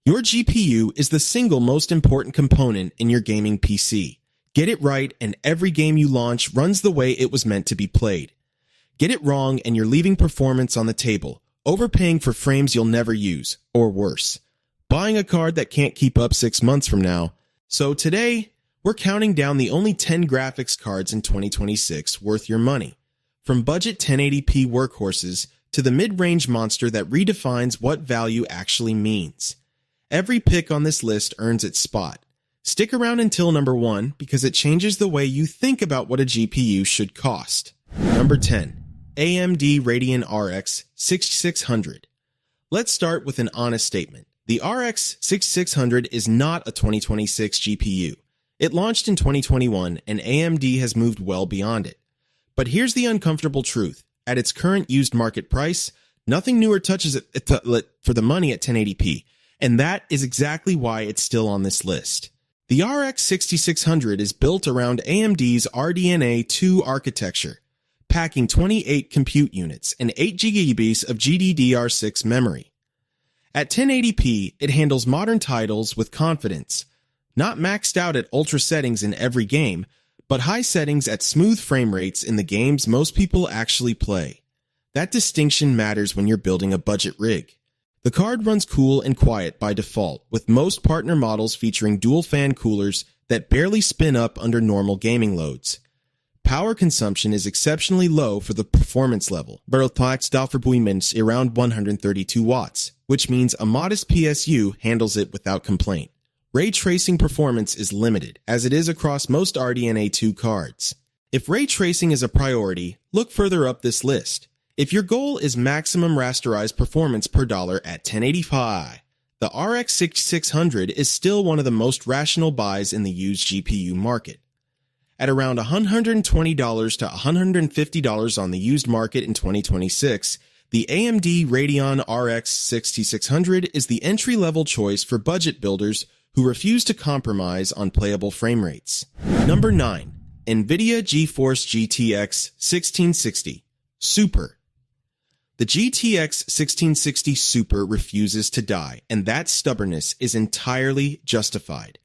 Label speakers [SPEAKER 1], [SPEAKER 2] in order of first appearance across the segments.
[SPEAKER 1] Your GPU is the single most important component in your gaming PC. Get it right and every game you launch runs the way it was meant to be played. Get it wrong and you're leaving performance on the table, overpaying for frames you'll never use, or worse, buying a card that can't keep up 6 months from now. So today, we're counting down the only 10 graphics cards in 2026 worth your money. From budget 1080p workhorses to the mid-range monster that redefines what value actually means. Every pick on this list earns its spot. Stick around until number 1 because it changes the way you think about what a GPU should cost. Number 10. AMD Radeon RX 6600. Let's start with an honest statement. The RX 6600 is not a 2026 GPU. It launched in 2021 and AMD has moved well beyond it. But here's the uncomfortable truth. At its current used market price, nothing newer touches it for the money at 1080p. And that is exactly why it's still on this list. The RX 6600 is built around AMD's RDNA 2 architecture, packing 28 compute units and 8 GB of GDDR6 memory. At 1080p, it handles modern titles with confidence, not maxed out at ultra settings in every game, but high settings at smooth frame rates in the games most people actually play. That distinction matters when you're building a budget rig. The card runs cool and quiet by default, with most partner models featuring dual fan coolers that barely spin up under normal gaming loads. Power consumption is exceptionally low for the performance level, vergelijkbaar around 132 watts, which means a modest PSU handles it without complaint. Ray tracing performance is limited, as it is across most RDNA 2 cards. If ray tracing is a priority, look further up this list. If your goal is maximum rasterized performance per dollar at 1080p, the RX 6600 is still one of the most rational buys in the used GPU market. At around $120 to $150 on the used market in 2026, the AMD Radeon RX 6600 is the entry-level choice for budget builders who refuse to compromise on playable frame rates. Number 9. NVIDIA GeForce GTX 1660 Super. The GTX 1660 Super refuses to die, and that stubbornness is entirely justified.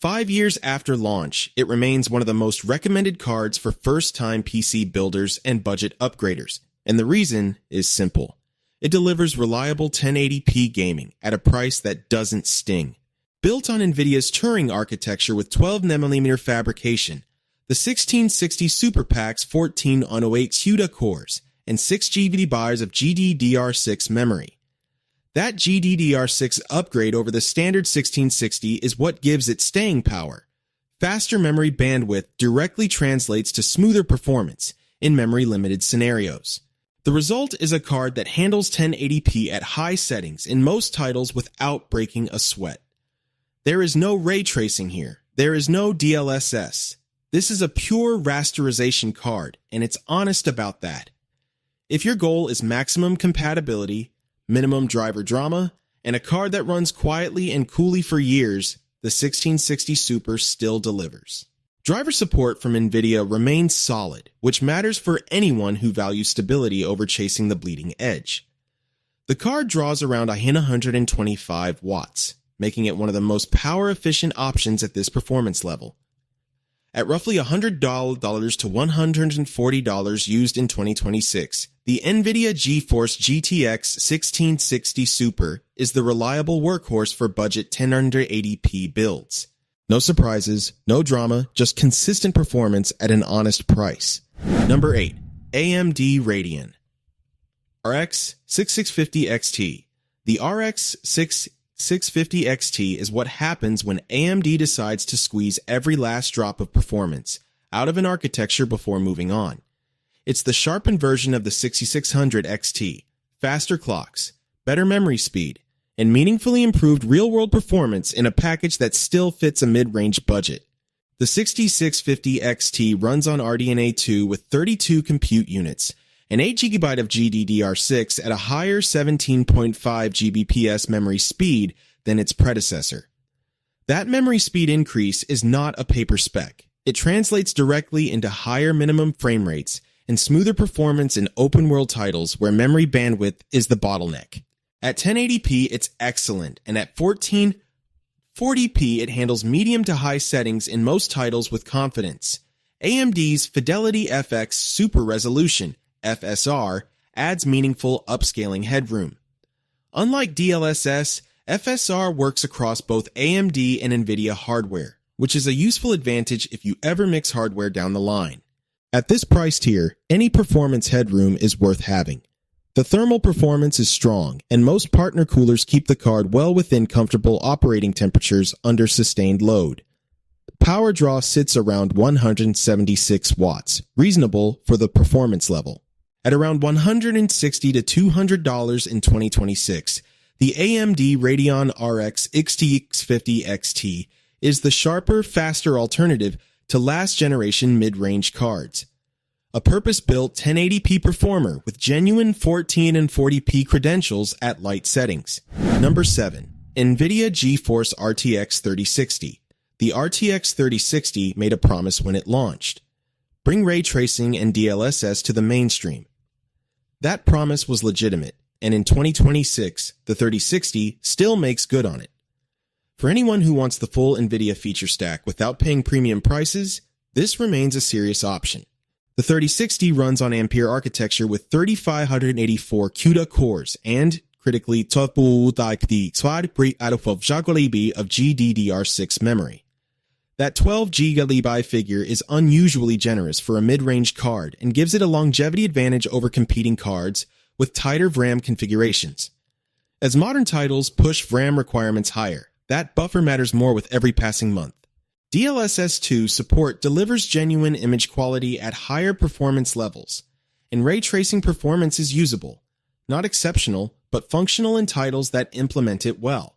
[SPEAKER 1] 5 years after launch, it remains one of the most recommended cards for first-time PC builders and budget upgraders, and the reason is simple. It delivers reliable 1080p gaming at a price that doesn't sting. Built on NVIDIA's Turing architecture with 12nm fabrication, the 1660 Super packs 14 108 CUDA cores and 6 GB of GDDR6 memory. That GDDR6 upgrade over the standard 1660 is what gives it staying power. Faster memory bandwidth directly translates to smoother performance in memory-limited scenarios. The result is a card that handles 1080p at high settings in most titles without breaking a sweat. There is no ray tracing here. There is no DLSS. This is a pure rasterization card, and it's honest about that. If your goal is maximum compatibility, minimum driver drama, and a card that runs quietly and coolly for years, the 1660 Super still delivers. Driver support from NVIDIA remains solid, which matters for anyone who values stability over chasing the bleeding edge. The card draws around 125 watts, making it one of the most power-efficient options at this performance level. At roughly $100 to $140 used in 2026, the NVIDIA GeForce GTX 1660 Super is the reliable workhorse for budget 1080p builds. No surprises, no drama, just consistent performance at an honest price. Number 8. AMD Radeon RX 6650 XT. The RX 650 XT is what happens when AMD decides to squeeze every last drop of performance out of an architecture before moving on. It's the sharpened version of the 6600 XT, faster clocks, better memory speed, and meaningfully improved real-world performance in a package that still fits a mid-range budget. The 6650 XT runs on RDNA 2 with 32 compute units and 8 GB of GDDR6 at a higher 17.5 Gbps memory speed than its predecessor. That memory speed increase is not a paper spec. It translates directly into higher minimum frame rates and smoother performance in open-world titles where memory bandwidth is the bottleneck. At 1080p, it's excellent, and at 1440p, it handles medium to high settings in most titles with confidence. AMD's Fidelity FX Super Resolution, FSR, adds meaningful upscaling headroom. Unlike DLSS, FSR works across both AMD and NVIDIA hardware, which is a useful advantage if you ever mix hardware down the line. At this price tier, any performance headroom is worth having. The thermal performance is strong, and most partner coolers keep the card well within comfortable operating temperatures under sustained load. Power draw sits around 176 watts, reasonable for the performance level. At around $160 to $200 in 2026, the AMD Radeon RX XTX 50 XT is the sharper, faster alternative to last-generation mid-range cards. A purpose-built 1080p performer with genuine 14 and 40p credentials at light settings. Number 7. NVIDIA GeForce RTX 3060. The RTX 3060 made a promise when it launched. Bring ray tracing and DLSS to the mainstream. That promise was legitimate, and in 2026, the 3060 still makes good on it. For anyone who wants the full NVIDIA feature stack without paying premium prices, this remains a serious option. The 3060 runs on Ampere architecture with 3584 CUDA cores and, critically, 12.5 GB of GDDR6 memory. That 12 GB figure is unusually generous for a mid-range card and gives it a longevity advantage over competing cards with tighter RAM configurations. As modern titles push RAM requirements higher, that buffer matters more with every passing month. DLSS 2 support delivers genuine image quality at higher performance levels, and ray tracing performance is usable, not exceptional, but functional in titles that implement it well.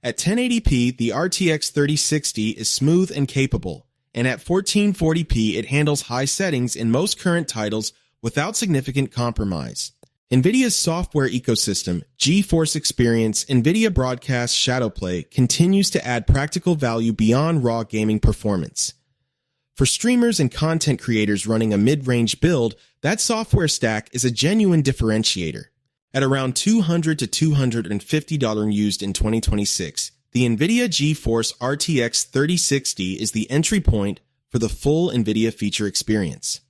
[SPEAKER 1] At 1080p, the RTX 3060 is smooth and capable, and at 1440p, it handles high settings in most current titles without significant compromise. NVIDIA's software ecosystem, GeForce Experience, NVIDIA Broadcast Shadowplay continues to add practical value beyond raw gaming performance. For streamers and content creators running a mid-range build, that software stack is a genuine differentiator. At around $200 to $250 used in 2026, the NVIDIA GeForce RTX 3060 is the entry point for the full NVIDIA feature experience.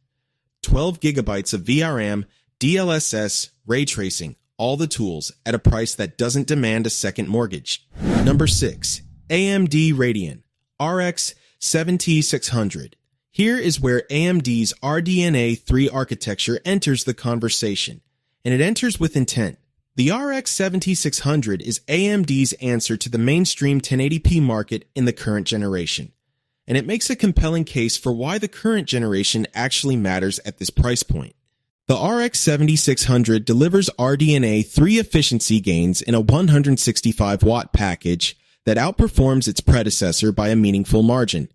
[SPEAKER 1] 12 gigabytes of VRM, DLSS, ray tracing, all the tools at a price that doesn't demand a second mortgage. Number 6. AMD Radeon RX 7600. Here is where AMD's RDNA 3 architecture enters the conversation, and it enters with intent. The RX 7600 is AMD's answer to the mainstream 1080p market in the current generation, and it makes a compelling case for why the current generation actually matters at this price point. The RX 7600 delivers RDNA 3 efficiency gains in a 165-watt package that outperforms its predecessor by a meaningful margin.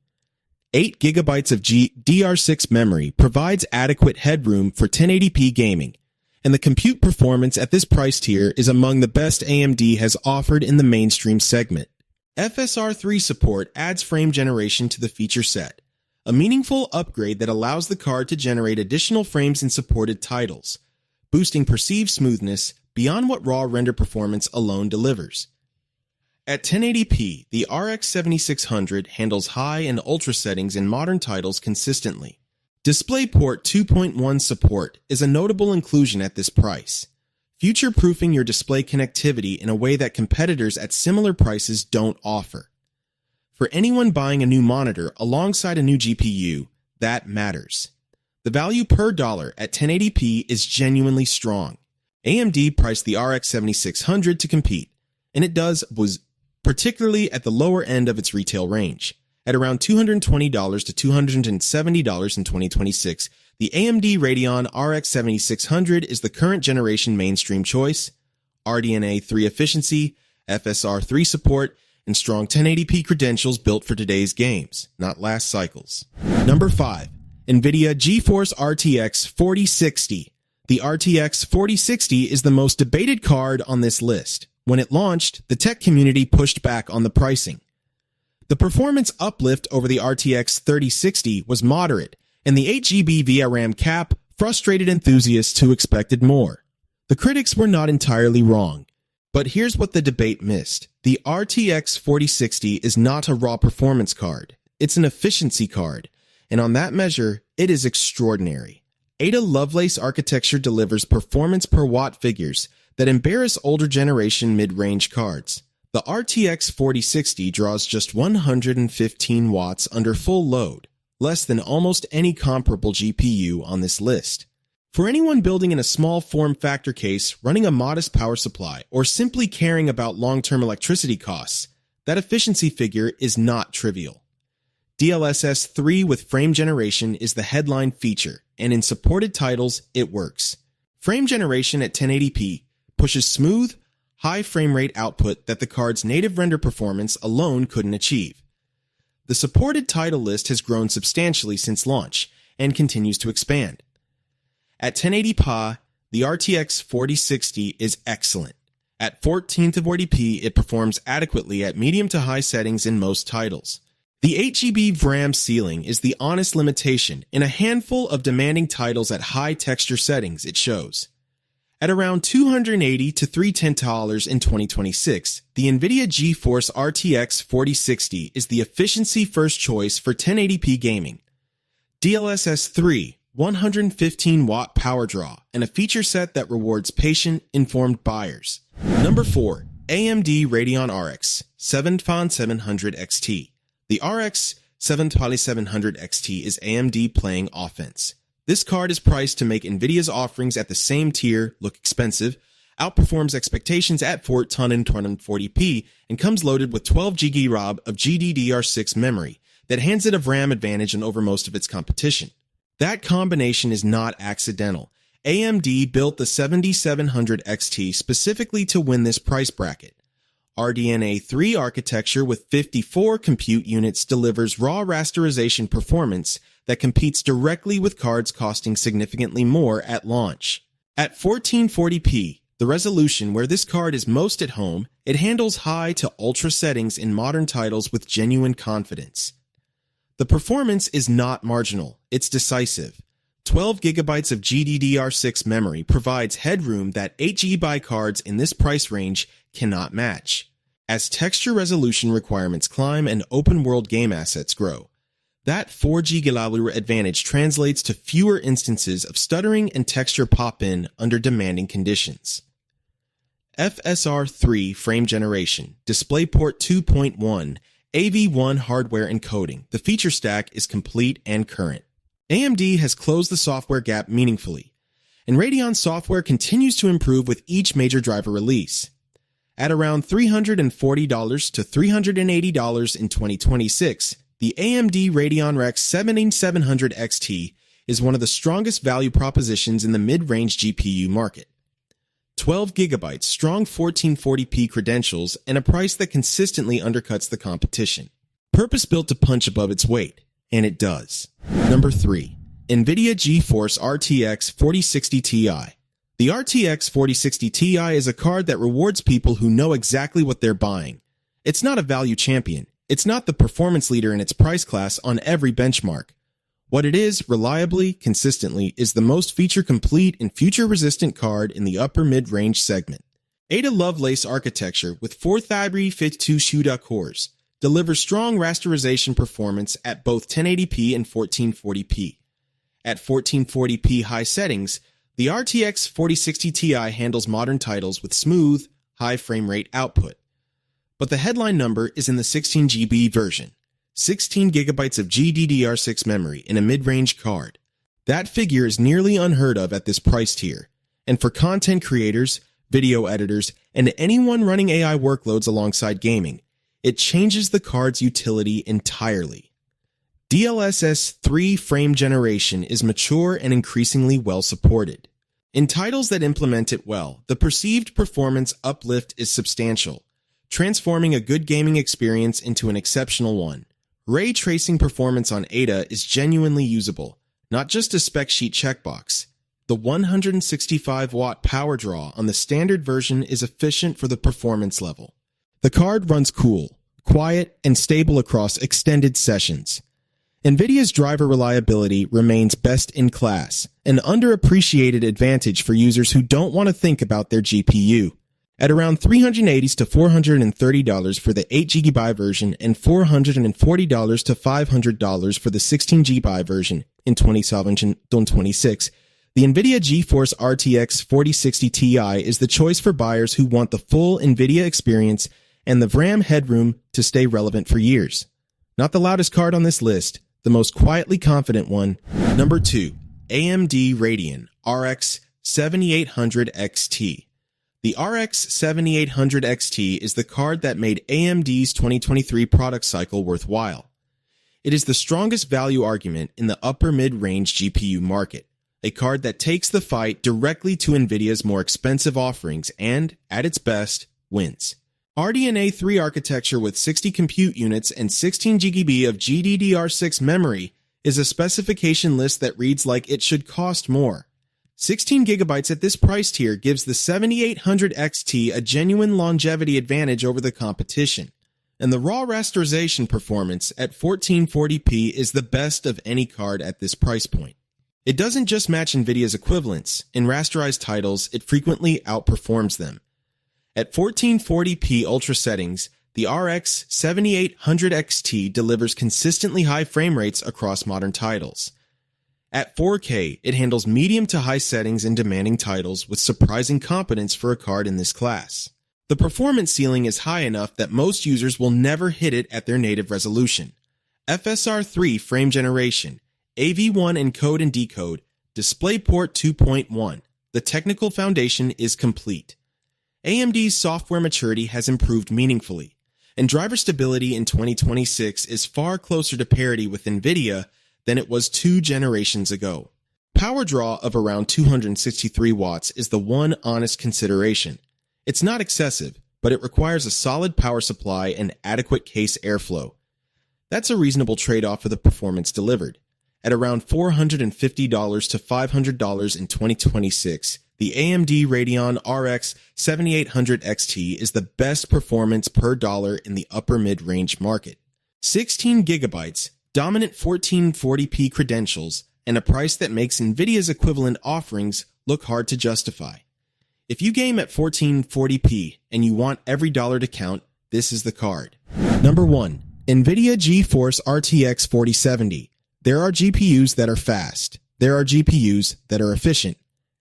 [SPEAKER 1] 8 gigabytes of DR6 memory provides adequate headroom for 1080p gaming, and the compute performance at this price tier is among the best AMD has offered in the mainstream segment. FSR3 support adds frame generation to the feature set, a meaningful upgrade that allows the card to generate additional frames in supported titles, boosting perceived smoothness beyond what raw render performance alone delivers. At 1080p, the RX 7600 handles high and ultra settings in modern titles consistently. DisplayPort 2.1 support is a notable inclusion at this price, future-proofing your display connectivity in a way that competitors at similar prices don't offer. For anyone buying a new monitor alongside a new GPU, that matters. The value per dollar at 1080p is genuinely strong. AMD priced the RX 7600 to compete, and it was particularly at the lower end of its retail range. At around $220 to $270 in 2026, the AMD Radeon RX 7600 is the current generation mainstream choice. RDNA 3 efficiency, FSR 3 support, and strong 1080p credentials built for today's games, not last cycles. Number 5. NVIDIA GeForce RTX 4060. The RTX 4060 is the most debated card on this list. When it launched, the tech community pushed back on the pricing. The performance uplift over the RTX 3060 was moderate, and the 8GB VRAM cap frustrated enthusiasts who expected more. The critics were not entirely wrong. But here's what the debate missed. The RTX 4060 is not a raw performance card. It's an efficiency card, and on that measure, it is extraordinary. Ada Lovelace architecture delivers performance per watt figures that embarrass older generation mid-range cards. The RTX 4060 draws just 115 watts under full load, less than almost any comparable GPU on this list. For anyone building in a small form factor case, running a modest power supply, or simply caring about long-term electricity costs, that efficiency figure is not trivial. DLSS 3 with frame generation is the headline feature, and in supported titles, it works. Frame generation at 1080p pushes smooth, high frame rate output that the card's native render performance alone couldn't achieve. The supported title list has grown substantially since launch and continues to expand. At 1080p, the RTX 4060 is excellent. At 1440p, it performs adequately at medium to high settings in most titles. The 8GB of RAM ceiling is the honest limitation in a handful of demanding titles at high texture settings, it shows. At around $280 to $310 in 2026, the NVIDIA GeForce RTX 4060 is the efficiency first choice for 1080p gaming. DLSS 3, 115-watt power draw, and a feature set that rewards patient, informed buyers. Number 4. AMD Radeon RX 7700 XT. The RX 7700 XT is AMD playing offense. This card is priced to make NVIDIA's offerings at the same tier look expensive, outperforms expectations at 1440p, and comes loaded with 12GB ROB of GDDR6 memory that hands it a RAM advantage over most of its competition. That combination is not accidental. AMD built the 7700 XT specifically to win this price bracket. RDNA 3 architecture with 54 compute units delivers raw rasterization performance that competes directly with cards costing significantly more at launch. At 1440p, the resolution where this card is most at home, it handles high to ultra settings in modern titles with genuine confidence. The performance is not marginal, it's decisive. 12GB of GDDR6 memory provides headroom that 8GB cards in this price range cannot match. As texture resolution requirements climb and open-world game assets grow, that 4GB advantage translates to fewer instances of stuttering and texture pop-in under demanding conditions. FSR 3 frame generation, DisplayPort 2.1, AV1 hardware encoding. The feature stack is complete and current. AMD has closed the software gap meaningfully, and Radeon software continues to improve with each major driver release. At around $340 to $380 in 2026, the AMD Radeon RX 7700 XT is one of the strongest value propositions in the mid-range GPU market. 12GB strong 1440p credentials and a price that consistently undercuts the competition. Purpose-built to punch above its weight, and it does. Number 3. NVIDIA GeForce RTX 4060 Ti. The RTX 4060 Ti is a card that rewards people who know exactly what they're buying. It's not a value champion. It's not the performance leader in its price class on every benchmark. What it is, reliably, consistently, is the most feature-complete and future-resistant card in the upper mid-range segment. Ada Lovelace architecture with 4 Thyri 52 CUDA cores delivers strong rasterization performance at both 1080p and 1440p. At 1440p high settings, the RTX 4060 Ti handles modern titles with smooth, high frame rate output. But the headline number is in the 16GB version, 16GB of GDDR6 memory in a mid-range card. That figure is nearly unheard of at this price tier, and for content creators, video editors, and anyone running AI workloads alongside gaming, it changes the card's utility entirely. DLSS 3 frame generation is mature and increasingly well supported. In titles that implement it well, the perceived performance uplift is substantial, transforming a good gaming experience into an exceptional one. Ray tracing performance on Ada is genuinely usable, not just a spec sheet checkbox. The 165-watt power draw on the standard version is efficient for the performance level. The card runs cool, quiet, and stable across extended sessions. NVIDIA's driver reliability remains best in class, an underappreciated advantage for users who don't want to think about their GPU. at around $380 to $430 for the 8GB version and $440 to $500 for the 16GB version in 2026. The NVIDIA GeForce RTX 4060 Ti is the choice for buyers who want the full NVIDIA experience and the RAM headroom to stay relevant for years. Not the loudest card on this list, the most quietly confident one. Number 2. AMD Radeon RX 7800 XT. The RX 7800 XT is the card that made AMD's 2023 product cycle worthwhile. It is the strongest value argument in the upper mid-range GPU market, a card that takes the fight directly to NVIDIA's more expensive offerings and, at its best, wins. RDNA 3 architecture with 60 compute units and 16 GB of GDDR6 memory is a specification list that reads like it should cost more. 16 GB at this price tier gives the 7800 XT a genuine longevity advantage over the competition, and the raw rasterization performance at 1440p is the best of any card at this price point. It doesn't just match NVIDIA's equivalents. In rasterized titles, it frequently outperforms them. At 1440p ultra settings, the RX 7800 XT delivers consistently high frame rates across modern titles. At 4K, it handles medium to high settings in demanding titles with surprising competence for a card in this class. The performance ceiling is high enough that most users will never hit it at their native resolution. FSR3 frame generation, AV1 encode and decode, DisplayPort 2.1. The technical foundation is complete. AMD's software maturity has improved meaningfully, and driver stability in 2026 is far closer to parity with NVIDIA than it was 2 generations ago. Power draw of around 263 watts is the one honest consideration. It's not excessive, but it requires a solid power supply and adequate case airflow. That's a reasonable trade-off for the performance delivered. At around $450 to $500 in 2026, the AMD Radeon RX 7800 XT is the best performance per dollar in the upper mid-range market. 16 gigabytes, dominant 1440p credentials, and a price that makes NVIDIA's equivalent offerings look hard to justify. If you game at 1440p and you want every dollar to count, this is the card. Number 1. NVIDIA GeForce RTX 4070. There are GPUs that are fast. There are GPUs that are efficient.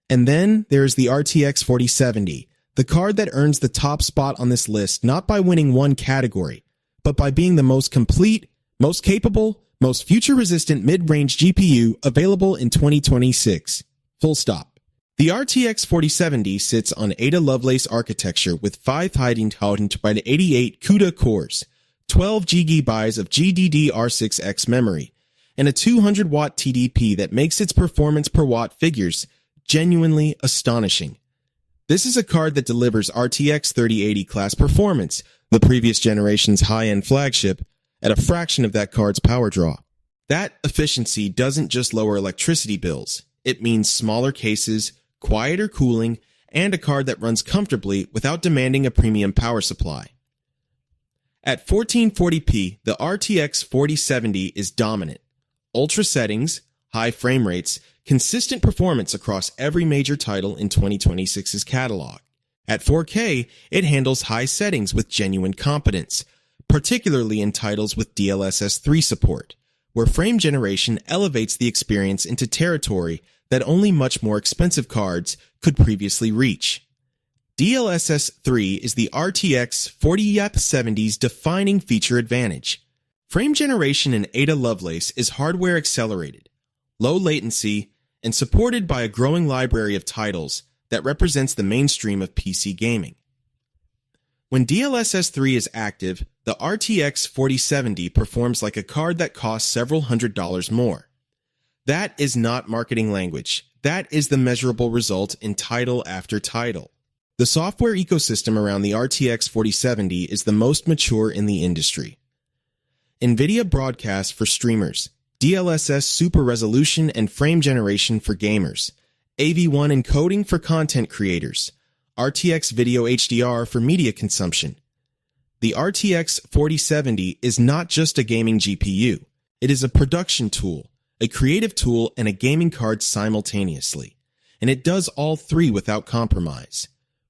[SPEAKER 1] And then there's the RTX 4070, the card that earns the top spot on this list not by winning one category, but by being the most complete, most capable, most future-resistant mid-range GPU available in 2026. Full stop. The RTX 4070 sits on Ada Lovelace architecture with 588 CUDA cores, 12 GB of GDDR6X memory, and a 200-watt TDP that makes its performance per watt figures genuinely astonishing. This is a card that delivers RTX 3080 class performance, the previous generation's high-end flagship, at a fraction of that card's power draw. That efficiency doesn't just lower electricity bills. It means smaller cases, quieter cooling, and a card that runs comfortably without demanding a premium power supply. At 1440p, the RTX 4070 is dominant. Ultra settings, high frame rates, consistent performance across every major title in 2026's catalog. At 4K, it handles high settings with genuine competence, particularly in titles with DLSS 3 support, where frame generation elevates the experience into territory that only much more expensive cards could previously reach. DLSS 3 is the RTX 4070's defining feature advantage. Frame generation in Ada Lovelace is hardware accelerated, low latency, and supported by a growing library of titles that represents the mainstream of PC gaming. When DLSS 3 is active, the RTX 4070 performs like a card that costs several $100s more. That is not marketing language. That is the measurable result in title after title. The software ecosystem around the RTX 4070 is the most mature in the industry. NVIDIA broadcast for streamers, DLSS super resolution and frame generation for gamers, AV1 encoding for content creators, RTX video HDR for media consumption. The RTX 4070 is not just a gaming GPU. It is a production tool, a creative tool, and a gaming card simultaneously. And it does all three without compromise.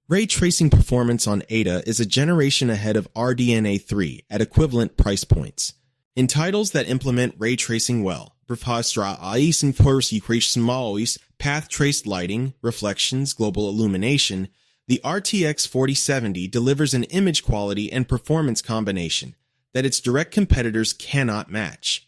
[SPEAKER 1] Ray tracing performance on Ada is a generation ahead of RDNA 3 at equivalent price points. In titles that implement ray tracing well, Brafastra Ais and Force Mauis, path-traced lighting, reflections, global illumination, the RTX 4070 delivers an image quality and performance combination that its direct competitors cannot match.